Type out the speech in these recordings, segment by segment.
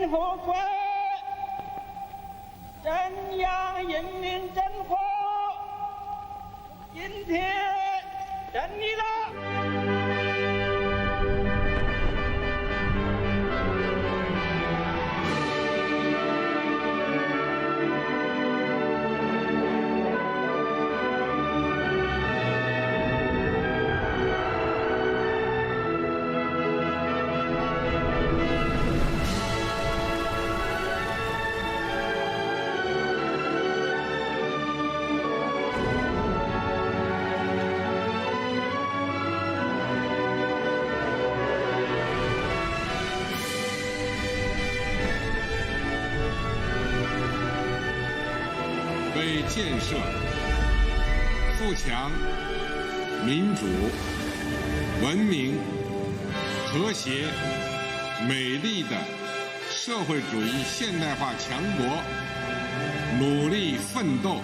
佛国，中央人民政府今天胜利了。为建设富强、民主、文明、和谐、美丽的社会主义现代化强国努力奋斗。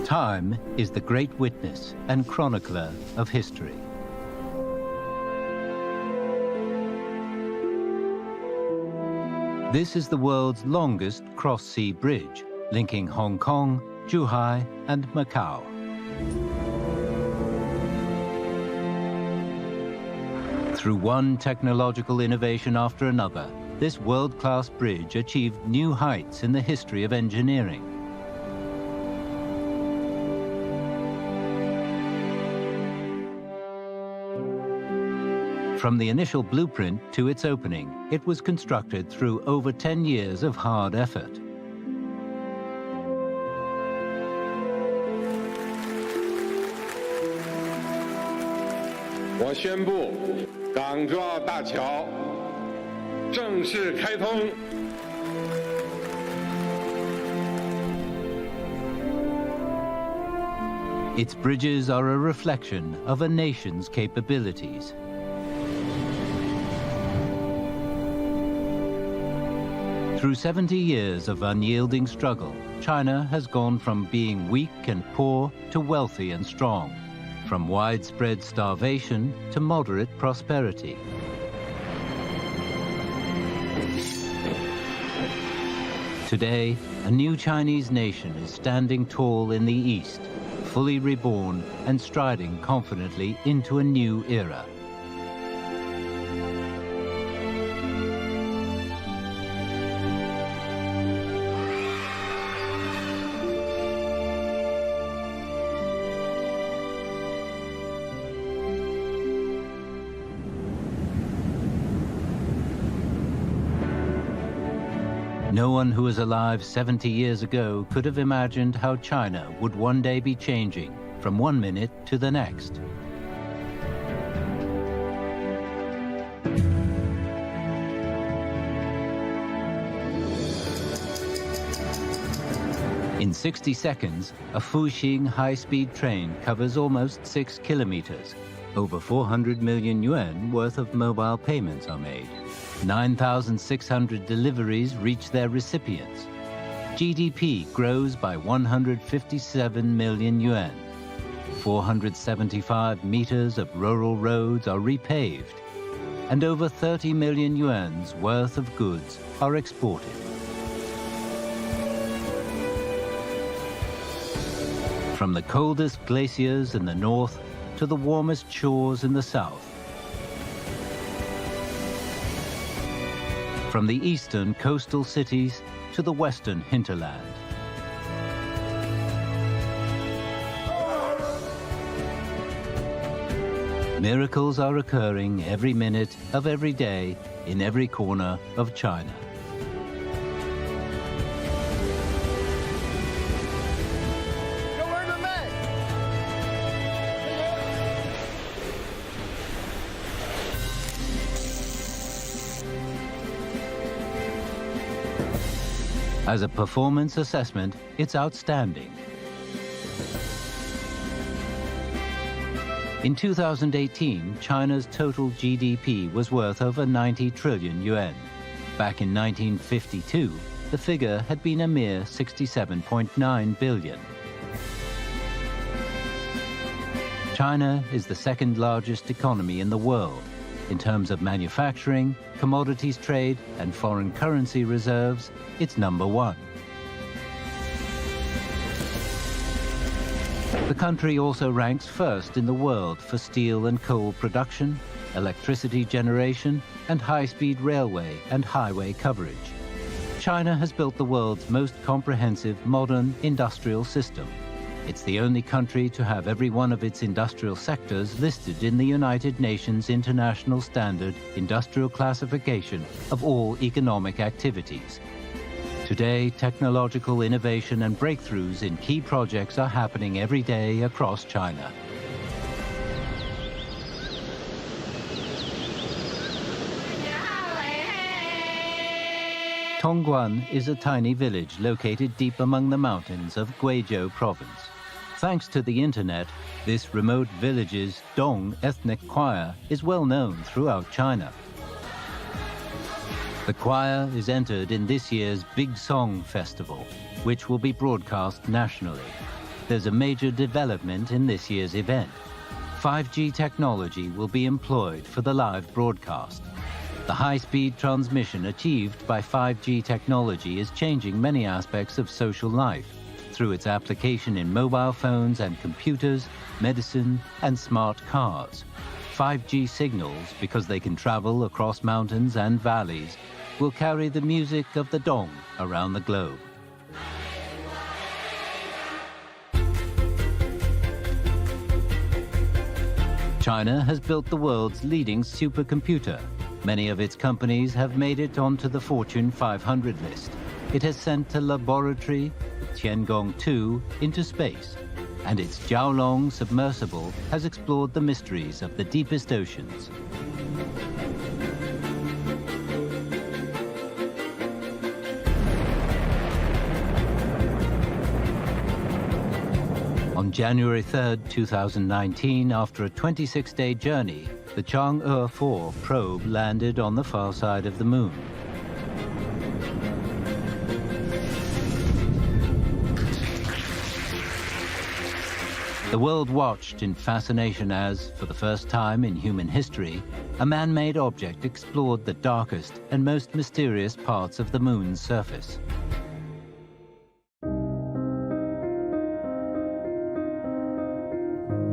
Time is the great witness and chronicler of history. This is the world's longest cross-sea bridge, linking Hong Kong, Zhuhai, and Macau. Through one technological innovation after another, this world-class bridge achieved new heights in the history of engineering. From the initial blueprint to its opening, it was constructed through over 10 years of hard effort. I宣布，港珠澳大桥正式开通。Its bridges are a reflection of a nation's capabilities. Through 70 years of unyielding struggle, China has gone from being weak and poor to wealthy and strong, from widespread starvation to moderate prosperity. Today, a new Chinese nation is standing tall in the East, fully reborn and striding confidently into a new era. No one who was alive 70 years ago could have imagined how China would one day be changing from one minute to the next. In 60 seconds, a Fuxing high-speed train covers almost 6 kilometers. Over 400 million yuan worth of mobile payments are made. 9,600 deliveries reach their recipients. GDP grows by 157 million yuan. 475 meters of rural roads are repaved, and over 30 million yuan's worth of goods are exported. From the coldest glaciers in the north to the warmest shores in the south. From the eastern coastal cities to the western hinterland. Miracles are occurring every minute of every day in every corner of China. As a performance assessment, it's outstanding. In 2018, China's total GDP was worth over 90 trillion yuan. Back in 1952, the figure had been a mere 67.9 billion. China is the second largest economy in the world. In terms of manufacturing, commodities trade, and foreign currency reserves, it's number one. The country also ranks first in the world for steel and coal production, electricity generation, and high-speed railway and highway coverage. China has built the world's most comprehensive modern industrial system. It's the only country to have every one of its industrial sectors listed in the United Nations International Standard Industrial Classification of all economic activities. Today, technological innovation and breakthroughs in key projects are happening every day across China. Tongguan is a tiny village located deep among the mountains of Guizhou province. Thanks to the internet, this remote village's Dong ethnic choir is well known throughout China. The choir is entered in this year's Big Song Festival, which will be broadcast nationally. There's a major development in this year's event. 5G technology will be employed for the live broadcast. The high-speed transmission achieved by 5G technology is changing many aspects of social life through its application in mobile phones and computers, medicine, and smart cars. 5G signals, because they can travel across mountains and valleys, will carry the music of the Dong around the globe. China has built the world's leading supercomputer. Many of its companies have made it onto the Fortune 500 list. It has sent a laboratory, Tiangong-2, into space, and its Jiaolong submersible has explored the mysteries of the deepest oceans. On January 3, 2019, after a 26-day journey, the Chang'e 4 probe landed on the far side of the moon. The world watched in fascination as, for the first time in human history, a man-made object explored the darkest and most mysterious parts of the moon's surface.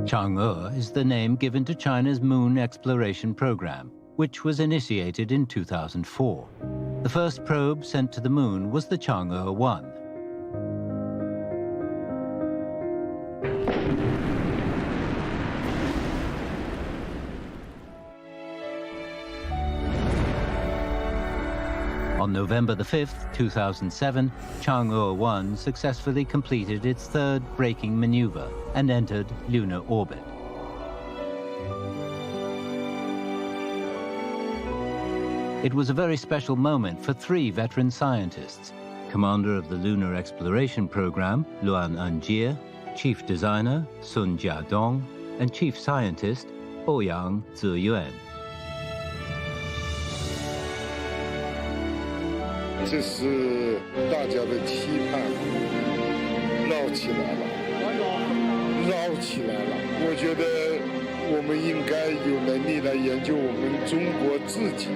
Chang'e is the name given to China's moon exploration program, which was initiated in 2004. The first probe sent to the moon was the Chang'e 1. On November 5, 2007, Chang'e 1 successfully completed its third braking maneuver and entered lunar orbit. It was a very special moment for three veteran scientists: commander of the Lunar Exploration Program, Luan Anjie, chief designer, Sun Jiadong, and chief scientist, Ouyang Ziyuan. 这是大家的期盼，绕起来了，绕起来了。我觉得我们应该有能力来研究我们中国自己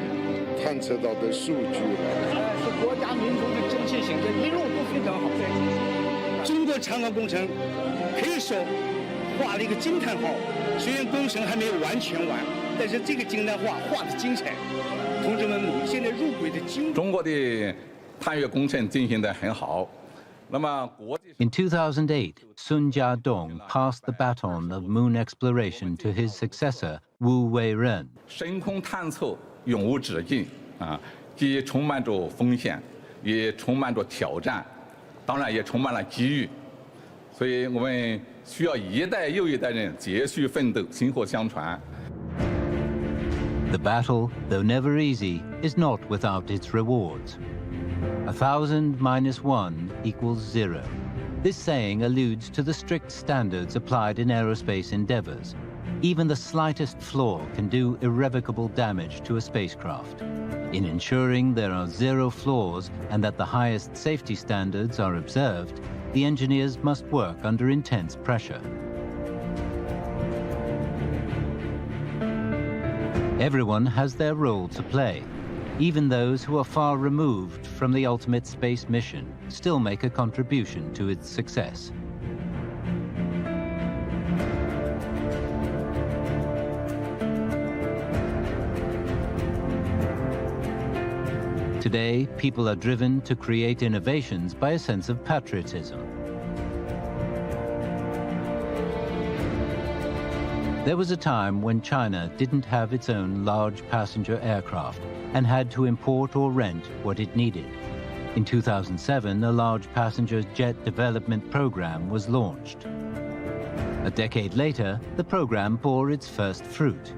探测到的数据了。是国家民族的真切性，这一路都非常好。中国长航工程可以说画了一个惊叹号，虽然工程还没有完全完，但是这个惊叹号画的精彩。 同志们，现在入轨的精。中国的探月工程进行得很好。那么国际。In 2008, Sun Jiadong passed the baton of moon exploration to his successor, Wu Weiren. 深空探测永无止境啊，既充满着风险，也充满着挑战，当然也充满了机遇。所以我们需要一代又一代人继续奋斗，薪火相传。 The battle, though never easy, is not without its rewards. 1,000 minus 1 equals 0. This saying alludes to the strict standards applied in aerospace endeavors. Even the slightest flaw can do irrevocable damage to a spacecraft. In ensuring there are zero flaws and that the highest safety standards are observed, the engineers must work under intense pressure. Everyone has their role to play. Even those who are far removed from the ultimate space mission still make a contribution to its success. Today, people are driven to create innovations by a sense of patriotism. There was a time when China didn't have its own large passenger aircraft and had to import or rent what it needed. In 2007, a large passenger jet development program was launched. A decade later, the program bore its first fruit.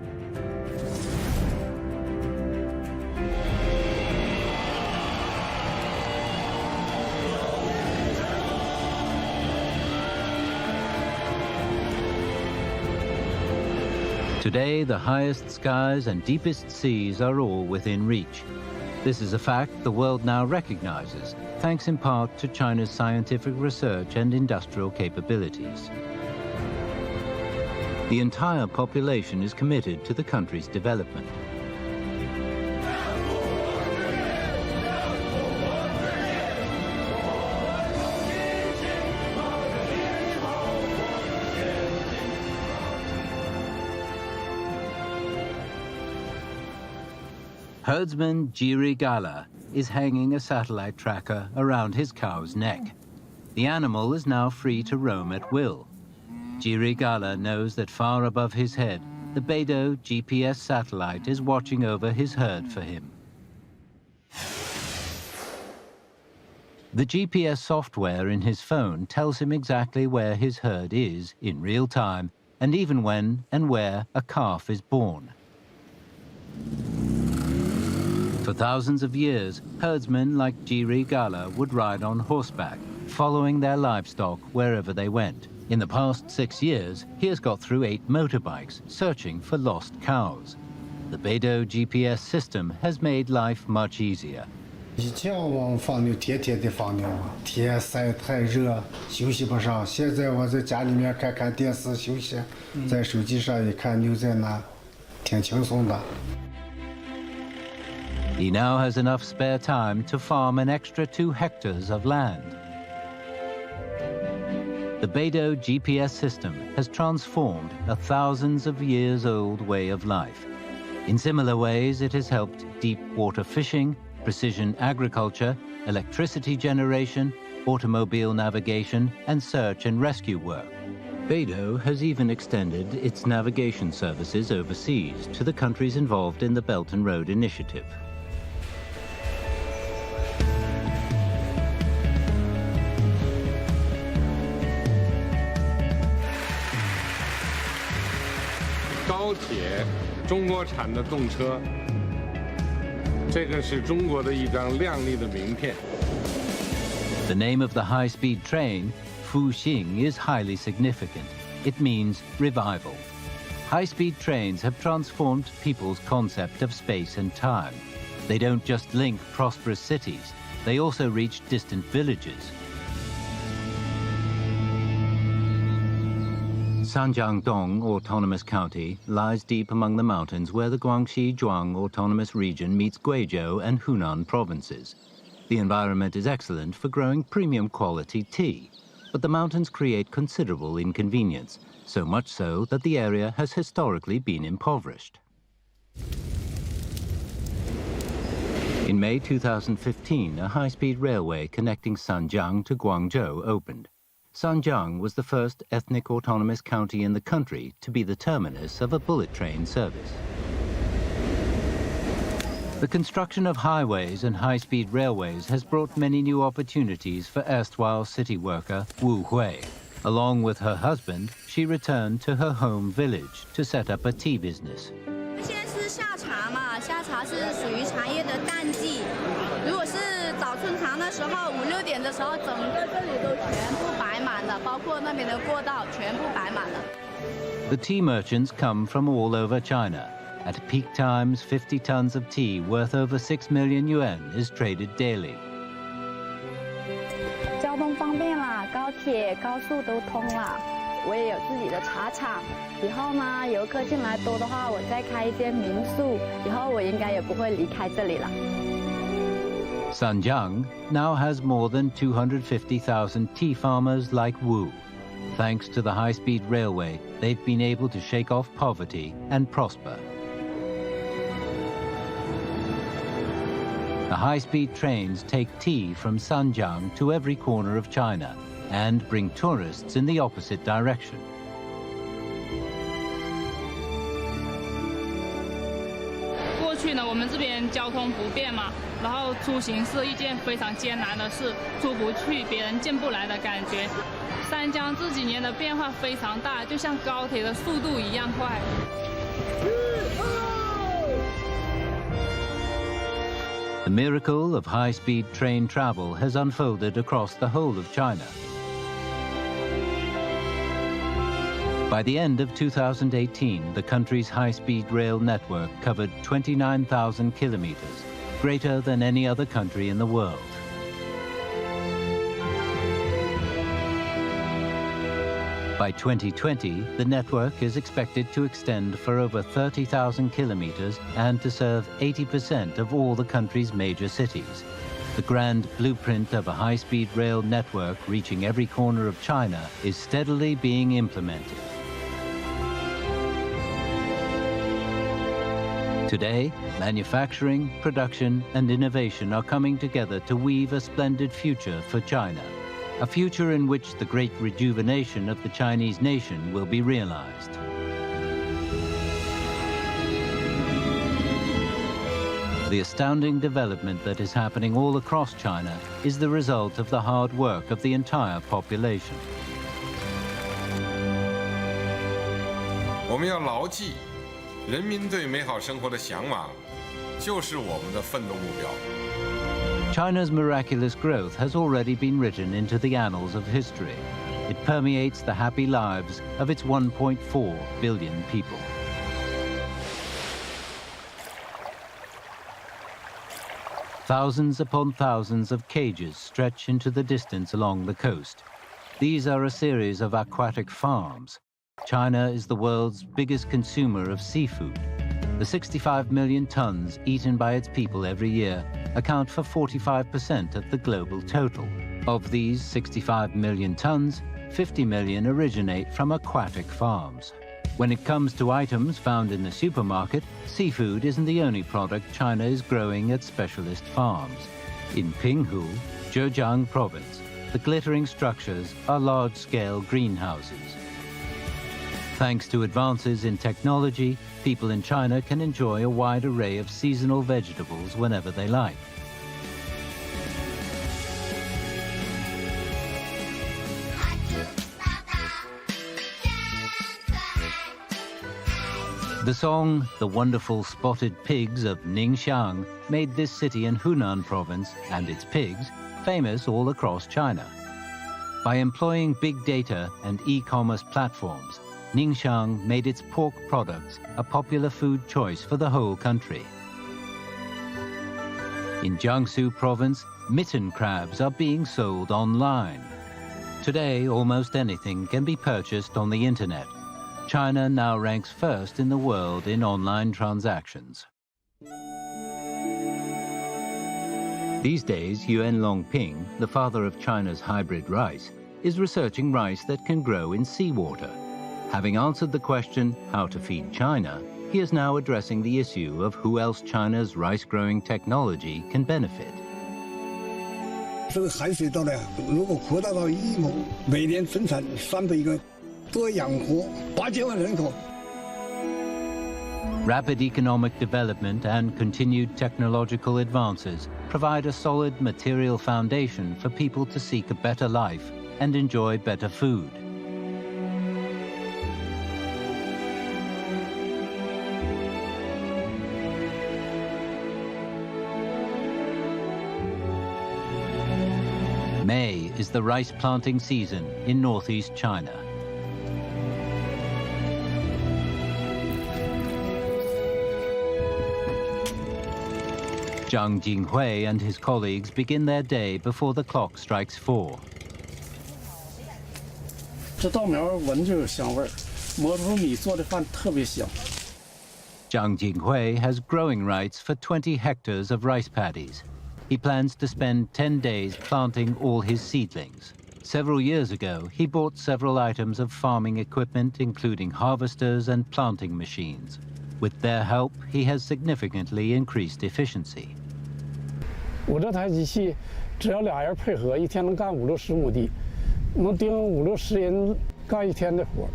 Today, the highest skies and deepest seas are all within reach. This is a fact the world now recognizes, thanks in part to China's scientific research and industrial capabilities. The entire population is committed to the country's development. Herdsman Jiri Gala is hanging a satellite tracker around his cow's neck. The animal is now free to roam at will. Jiri Gala knows that far above his head, the Beidou GPS satellite is watching over his herd for him. The GPS software in his phone tells him exactly where his herd is in real time, and even when and where a calf is born. For thousands of years, herdsmen like Jiri Gala would ride on horseback, following their livestock wherever they went. In the past 6 years, he has got through 8 motorbikes, searching for lost cows. The Beidou GPS system has made life much easier. 以前我们放牛，天天得放牛嘛，天晒太热，休息不上。现在我在家里面看看电视休息，在手机上一看牛在那，挺轻松的。 He now has enough spare time to farm an extra 2 hectares of land. The Beidou GPS system has transformed a thousands of years old way of life. In similar ways, it has helped deep water fishing, precision agriculture, electricity generation, automobile navigation, and search and rescue work. Beidou has even extended its navigation services overseas to the countries involved in the Belt and Road Initiative.中国产的动车，这个是中国的一张亮丽的名片。 The name of the high-speed train, Fuxing, is highly significant. It means revival. High-speed trains have transformed people's concept of space and time. They don't just link prosperous cities, they also reach distant villages. Sanjiangdong Autonomous County lies deep among the mountains where the Guangxi Zhuang Autonomous Region meets Guizhou and Hunan provinces. The environment is excellent for growing premium quality tea, but the mountains create considerable inconvenience, so much so that the area has historically been impoverished. In May 2015, a high-speed railway connecting Sanjiang to Guangzhou opened. Sanjiang was the first ethnic autonomous county in the country to be the terminus of a bullet train service. The construction of highways and high-speed railways has brought many new opportunities for erstwhile city worker Wu Hui. Along with her husband, she returned to her home village to set up a tea business. 现在是夏茶嘛，夏茶是属于茶叶的淡季。如果是早春茶的时候，5、6点的时候，整个这里都全部摆满了，包括那边的过道全部摆满了。The tea merchants come from all over China. At peak times, 50 tons of tea worth over 6 million yuan is traded daily. 交通方便啦，高铁、高速都通了。我也有自己的茶厂，以后呢，游客进来多的话，我再开一间民宿，以后我应该也不会离开这里了。Sanjiang now has more than 250,000 tea farmers like Wu. Thanks to the high-speed railway, they've been able to shake off poverty and prosper. The high-speed trains take tea from Sanjiang to every corner of China and bring tourists in the opposite direction. 过去呢，我们这边交通不便嘛，然后出行是一件非常艰难的事，出不去，别人进不来的感觉。三江这几年的变化非常大，就像高铁的速度一样快。The miracle of high-speed train travel has unfolded across the whole of China. By the end of 2018, the country's high-speed rail network covered 29,000 kilometers, greater than any other country in the world. By 2020, the network is expected to extend for over 30,000 kilometers and to serve 80% of all the country's major cities. The grand blueprint of a high-speed rail network reaching every corner of China is steadily being implemented. Today, manufacturing, production, and innovation are coming together to weave a splendid future for China. A future in which the great rejuvenation of the Chinese nation will be realized. The astounding development that is happening all across China is the result of the hard work of the entire population. 我们要牢记，人民对美好生活的向往，就是我们的奋斗目标。 China's miraculous growth has already been written into the annals of history. It permeates the happy lives of its 1.4 billion people. Thousands upon thousands of cages stretch into the distance along the coast. These are a series of aquatic farms. China is the world's biggest consumer of seafood. The 65 million tons eaten by its people every year account for 45% of the global total. Of these 65 million tons, 50 million originate from aquatic farms. When it comes to items found in the supermarket, seafood isn't the only product China is growing at specialist farms. In Pinghu, Zhejiang province, the glittering structures are large-scale greenhouses. Thanks to advances in technology, people in China can enjoy a wide array of seasonal vegetables whenever they like. The song, The Wonderful Spotted Pigs of Ningxiang, made this city in Hunan province and its pigs famous all across China. By employing big data and e-commerce platforms, Ningxiang made its pork products a popular food choice for the whole country. In Jiangsu province, mitten crabs are being sold online. Today, almost anything can be purchased on the internet. China now ranks first in the world in online transactions. These days, Yuan Longping, the father of China's hybrid rice, is researching rice that can grow in seawater. Having answered the question, how to feed China, he is now addressing the issue of who else China's rice-growing technology can benefit. 这个海水稻呢，如果扩大到1亩，每年生产300个，多养活8千万人口。 Rapid economic development and continued technological advances provide a solid material foundation for people to seek a better life and enjoy better food. May is the rice planting season in northeast China. Zhang Jinghui and his colleagues begin their day before the clock strikes 4. 这稻苗闻就有香味儿，磨出米做的饭特别香。 Zhang Jinghui has growing rights for 20 hectares of rice paddies. He plans to spend 10 days planting all his seedlings. Several years ago, he bought several items of farming equipment, including harvesters and planting machines. With their help, he has significantly increased efficiency. 我这台机器只要俩人配合，一天能干50、60亩地，能盯50、60人干一天的活。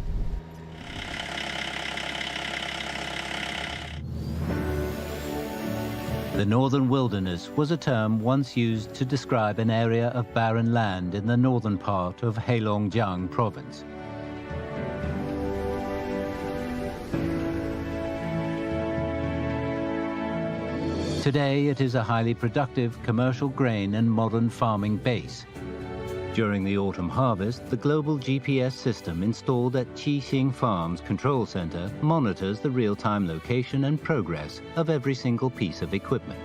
The northern wilderness was a term once used to describe an area of barren land in the northern part of Heilongjiang province. Today, it is a highly productive commercial grain and modern farming base. During the autumn harvest, the global GPS system installed at Qixing Farms Control Center monitors the real-time location and progress of every single piece of equipment.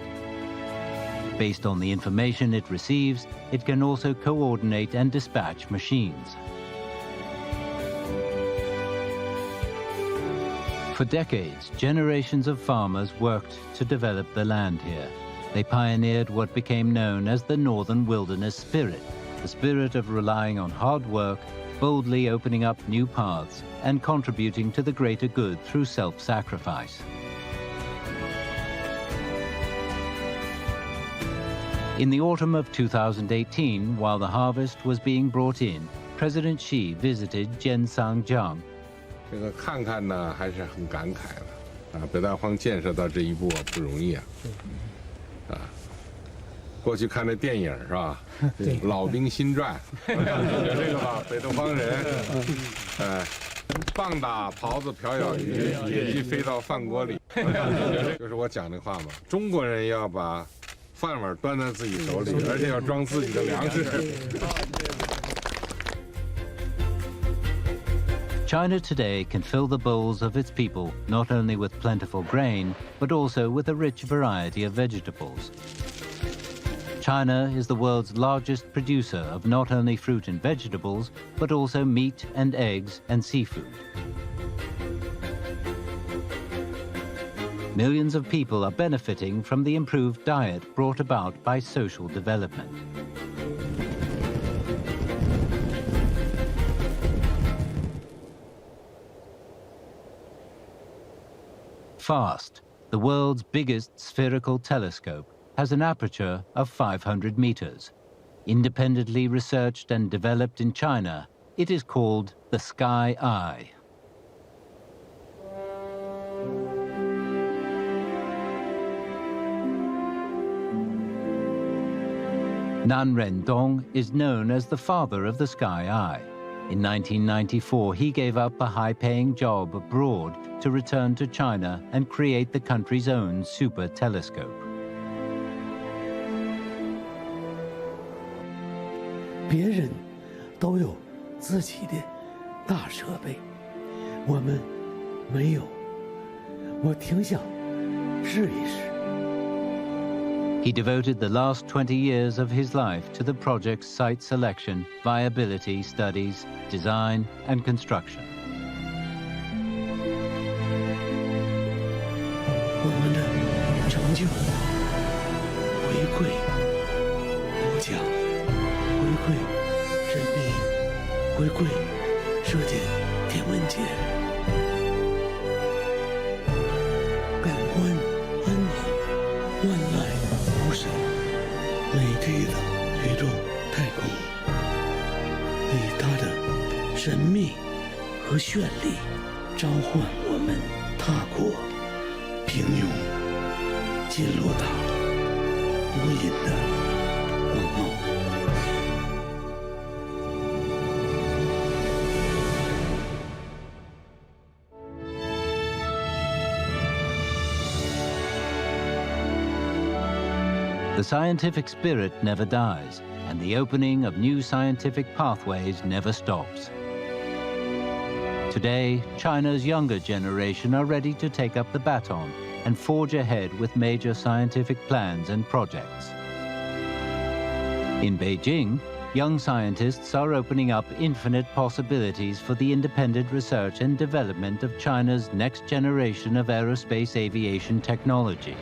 Based on the information it receives, it can also coordinate and dispatch machines. For decades, generations of farmers worked to develop the land here. They pioneered what became known as the Northern Wilderness Spirit, the spirit of relying on hard work, boldly opening up new paths, and contributing to the greater good through self-sacrifice. In the autumn of 2018, while the harvest was being brought in, President Xi visited Jiansangjiang. 这个看看呢，还是很感慨的啊！北大荒建设到这一步不容易啊！啊，过去看那电影是吧？老兵新传，有这个吧？北大荒人，棒打狍子瓢舀鱼，野鸡飞到饭锅里，就是我讲那话嘛。中国人要把饭碗端在自己手里，而且要装自己的粮食。 China today can fill the bowls of its people not only with plentiful grain, but also with a rich variety of vegetables. China is the world's largest producer of not only fruit and vegetables, but also meat and eggs and seafood. Millions of people are benefiting from the improved diet brought about by social development. FAST, the world's biggest spherical telescope, has an aperture of 500 meters. Independently researched and developed in China, it is called the Sky Eye. Nan Rendong is known as the father of the Sky Eye. In 1994, he gave up a high-paying job abroad to return to China and create the country's own super telescope. 别人都有自己的大设备，我们没有。我挺想试一试。 He devoted the last 20 years of his life to the project's site selection, viability studies, design, and construction. 我们的成就，回馈国家，回馈人民，回馈世界天文界，感官安宁，万籁。 美丽的宇宙太空，以它的神秘和绚丽，召唤我们踏过平庸、金罗塔、无垠的广袤。 The scientific spirit never dies, and the opening of new scientific pathways never stops. Today, China's younger generation are ready to take up the baton and forge ahead with major scientific plans and projects. In Beijing, young scientists are opening up infinite possibilities for the independent research and development of China's next generation of aerospace aviation technology.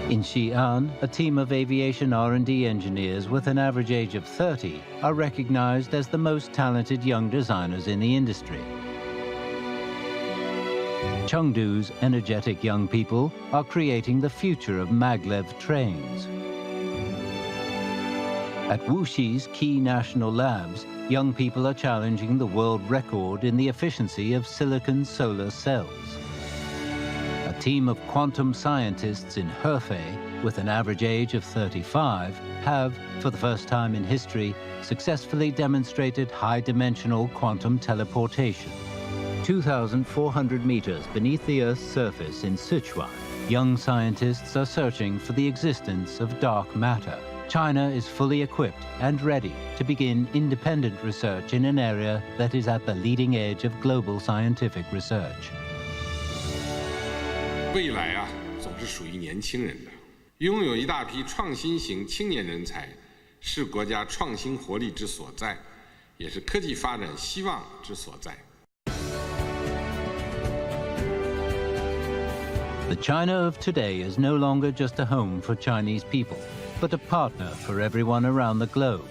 In Xi'an, a team of aviation R&D engineers with an average age of 30 are recognized as the most talented young designers in the industry. Chengdu's energetic young people are creating the future of maglev trains. At Wuxi's key national labs, young people are challenging the world record in the efficiency of silicon solar cells. A team of quantum scientists in Hefei, with an average age of 35, have, for the first time in history, successfully demonstrated high-dimensional quantum teleportation. 2,400 meters beneath the Earth's surface in Sichuan, young scientists are searching for the existence of dark matter. China is fully equipped and ready to begin independent research in an area that is at the leading edge of global scientific research. 未来啊，总是属于年轻人的。拥有一大批创新型青年人才，是国家创新活力之所在，也是科技发展希望之所在。 The China of today is no longer just a home for Chinese people, but a partner for everyone around the globe.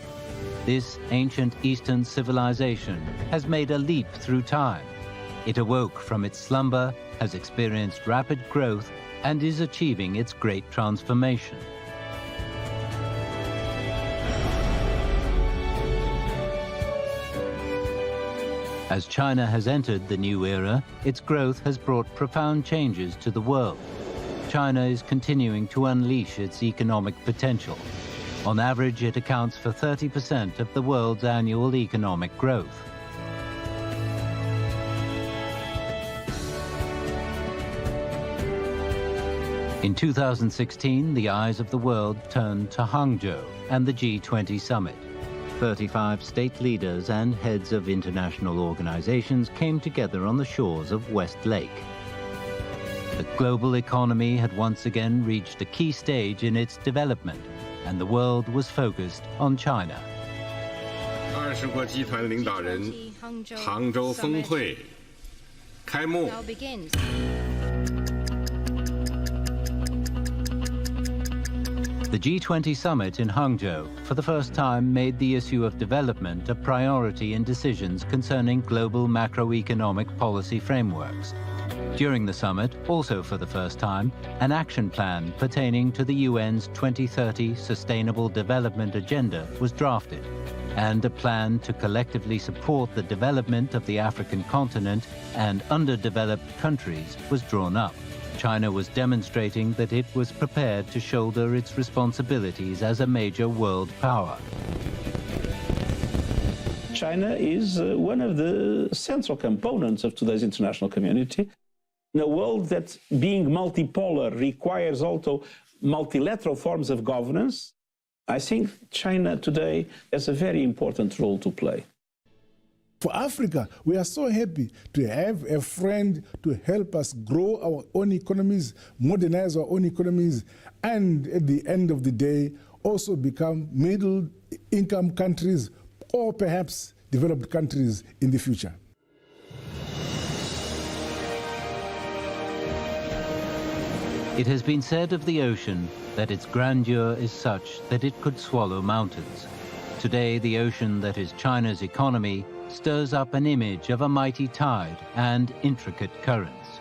This ancient Eastern civilization has made a leap through time. It awoke from its slumber, has experienced rapid growth, and is achieving its great transformation. As China has entered the new era, its growth has brought profound changes to the world. China is continuing to unleash its economic potential. On average, it accounts for 30% of the world's annual economic growth. In 2016, the eyes of the world turned to Hangzhou and the G20 summit. 35 state leaders and heads of international organizations came together on the shores of West Lake. The global economy had once again reached a key stage in its development, and the world was focused on China. 20国集团领导人杭州峰会开幕。 The G20 summit in Hangzhou, for the first time, made the issue of development a priority in decisions concerning global macroeconomic policy frameworks. During the summit, also for the first time, an action plan pertaining to the UN's 2030 Sustainable Development Agenda was drafted, and a plan to collectively support the development of the African continent and underdeveloped countries was drawn up. China was demonstrating that it was prepared to shoulder its responsibilities as a major world power. China is one of the central components of today's international community. In a world that, being multipolar, requires also multilateral forms of governance, I think China today has a very important role to play. For Africa, we are so happy to have a friend to help us grow our own economies, modernize our own economies, and at the end of the day, also become middle-income countries or perhaps developed countries in the future. It has been said of the ocean that its grandeur is such that it could swallow mountains. Today, the ocean that is China's economy stirs up an image of a mighty tide and intricate currents.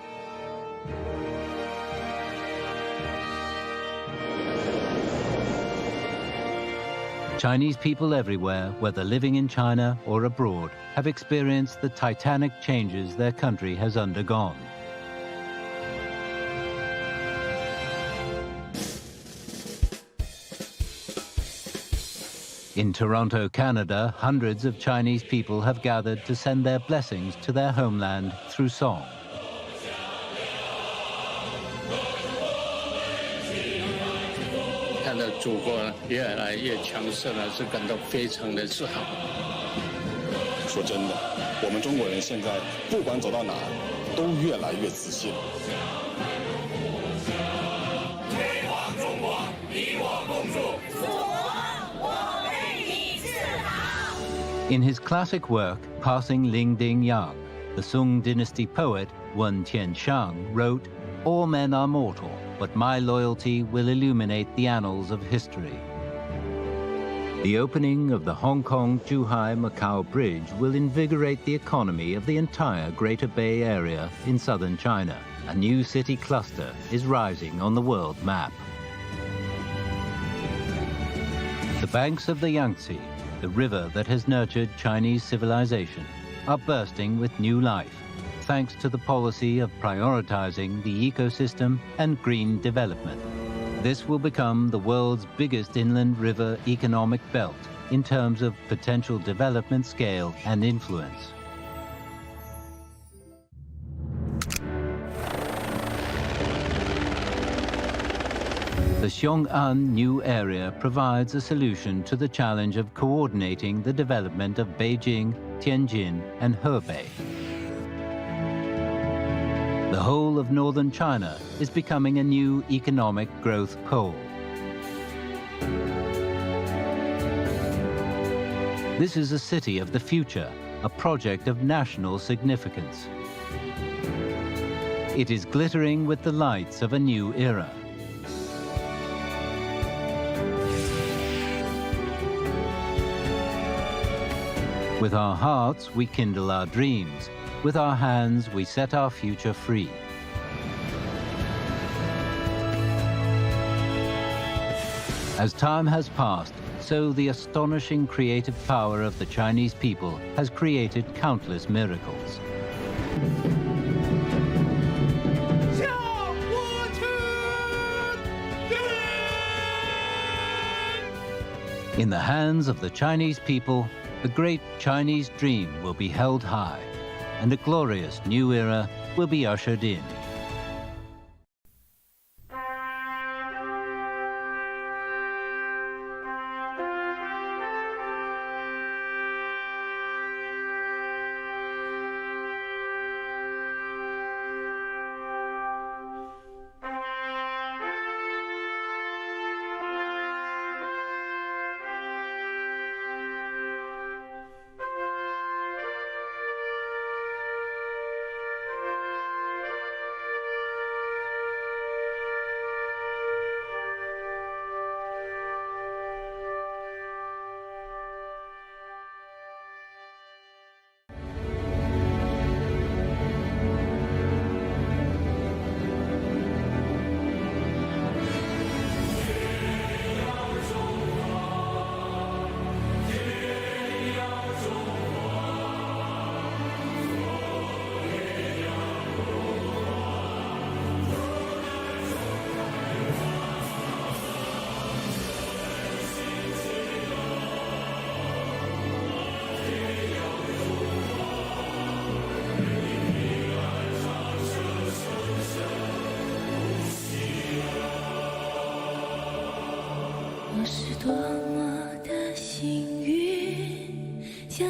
Chinese people everywhere, whether living in China or abroad, have experienced the titanic changes their country has undergone. In Toronto, Canada, hundreds of Chinese people have gathered to send their blessings to their homeland through song.说真的，我们中国人现在不管走到哪，都越来越自信。In his classic work, Passing Lingding Yang, the Sung dynasty poet Wen Tianxiang wrote, "All men are mortal, but my loyalty will illuminate the annals of history." The opening of the Hong Kong-Zhuhai-Macau Bridge will invigorate the economy of the entire Greater Bay Area in southern China. A new city cluster is rising on the world map. The banks of the Yangtze, the river that has nurtured Chinese civilization, are bursting with new life, thanks to the policy of prioritizing the ecosystem and green development. This will become the world's biggest inland river economic belt in terms of potential development scale and influence. The Xiong'an New Area provides a solution to the challenge of coordinating the development of Beijing, Tianjin, and Hebei. The whole of northern China is becoming a new economic growth pole. This is a city of the future, a project of national significance. It is glittering with the lights of a new era. With our hearts, we kindle our dreams. With our hands, we set our future free. As time has passed, so the astonishing creative power of the Chinese people has created countless miracles. In the hands of the Chinese people, the great Chinese dream will be held high, and a glorious new era will be ushered in.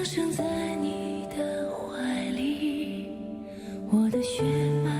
生在你的怀里，我的血脉。